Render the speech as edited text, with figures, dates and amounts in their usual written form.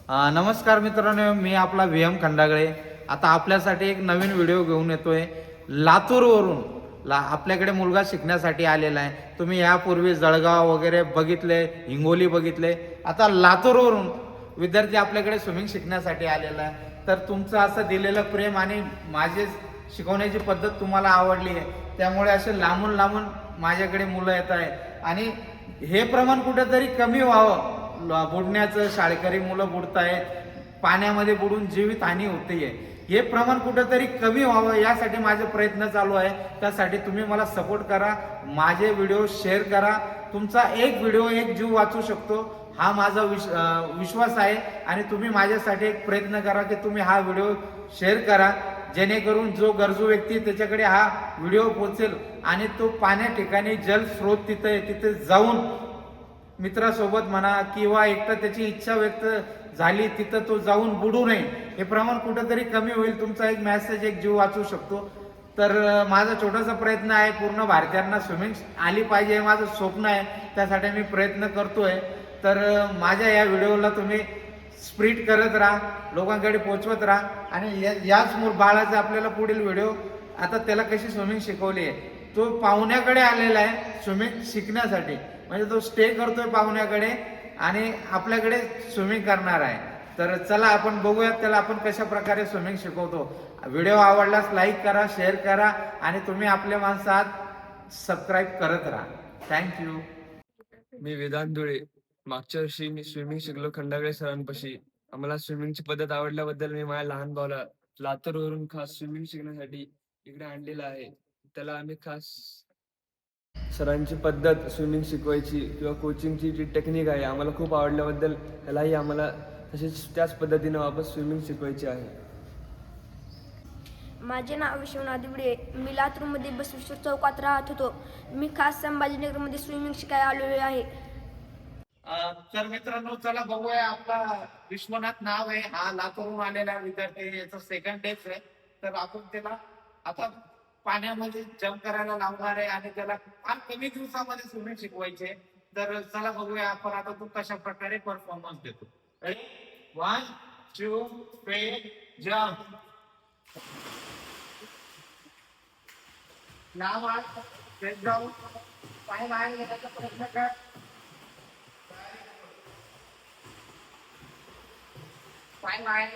नमस्कार मित्रांनो, मी आपला व्ही खंडागळे आता आपल्यासाठी एक नवीन व्हिडिओ घेऊन येतोय. लातूरवरून आपल्याकडे मुलगा शिकण्यासाठी आलेला आहे. तुम्ही यापूर्वी जळगाव वगैरे बघितले, हिंगोली बघितले, आता लातूरवरून विद्यार्थी आपल्याकडे स्विमिंग शिकण्यासाठी आलेला आहे. तर तुमचं असं दिलेलं प्रेम आणि माझे शिकवण्याची पद्धत तुम्हाला आवडली आहे, त्यामुळे असे लांबून लांबून माझ्याकडे मुलं येत आहेत आणि हे प्रमाण कुठेतरी कमी व्हावं. बुडण्याचं, शाळकरी मुलं बुडत आहेत, पाण्यामध्ये बुडून जीवित हानी होते, हे प्रमाण कुठेतरी कमी व्हावं यासाठी माझे प्रयत्न चालू आहे. त्यासाठी तुम्ही मला सपोर्ट करा, माझे व्हिडिओ शेअर करा. तुमचा एक व्हिडिओ एक जीव वाचू शकतो हा माझा विश्वास आहे. आणि तुम्ही माझ्यासाठी एक प्रयत्न करा की तुम्ही हा व्हिडिओ शेअर करा, जेणेकरून जो गरजू व्यक्ती त्याच्याकडे हा व्हिडिओ पोहोचेल आणि तो पाण्या ठिकाणी जल स्रोत तिथे जाऊन मित्रासोबत म्हणा किंवा एकटा त्याची इच्छा व्यक्त झाली तिथं तो जाऊन बुडू नये, हे प्रमाण कुठेतरी कमी होईल. तुमचा एक मेसेज एक जीव वाचू शकतो. तर माझा छोटासा प्रयत्न आहे, पूर्ण भारतीयांना स्विमिंग आली पाहिजे हे माझं स्वप्न आहे, त्यासाठी मी प्रयत्न करतोय. तर माझ्या या व्हिडिओला तुम्ही स्प्रेड करत राहा, लोकांकडे पोहोचवत राहा. आणि याच बाळाचा आपल्याला पुढील व्हिडिओ, आता त्याला कशी स्विमिंग शिकवली आहे, तो पाहुण्याकडे आलेला आहे स्विमिंग शिकण्यासाठी, म्हणजे तो स्टे करतोय पाहुण्याकडे आणि आपल्याकडे स्विमिंग करणार आहे. तर चला आपण बघूयात त्याला आपण कशा प्रकारे स्विमिंग शिकवतो. व्हिडिओ आवडल्यास लाईक करा, शेअर करा आणि तुम्ही आपल्या माणसात सबस्क्राईब करत राहा. थँक्यू. मी वेदांत धुळे. मागच्या वर्षी मी स्विमिंग शिकलो खंडागळे सरांपाशी. आम्हाला स्विमिंगची पद्धत आवडल्याबद्दल मी माझ्या लहान भावाला लातूरवरून खास स्विमिंग शिकण्यासाठी इकडे आणलेलं आहे. त्याला आम्ही खास सरांची पद्धत स्विमिंग शिकवायची किंवा कोचिंगची जी टेक्निक आहे आम्हाला खूप आवडल्याबद्दल त्यालाही आम्हाला तसेच त्याच पद्धतीने वापस स्विमिंग शिकवायची आहे. माझे नाव विश्वनाथ दिबडे. मी लातूरमध्ये बसवेश्वर चौकात राहत होतो. मी खास संभाजीनगरमध्ये स्विमिंग शिकायला आलेलो आहे. तर मित्रांनो, चला बघूया. आपला विश्वनाथ नाव आहे, हा लातूरून आलेला विद्यार्थी, याचा सेकंड डेच आहे. तर आपण त्याला आता पाण्यामध्ये जम्प करायला लावणार आहे आणि त्याला फार कमी दिवसामध्ये स्विमिंग शिकवायचे. तर चला बघूया आपण आता तू कशा प्रकारे परफॉर्मन्स देतो. 1 2 3 जम्प. नाव जाऊन पाय बाहेर घेण्याचा प्रयत्न कर. पाय बाहेर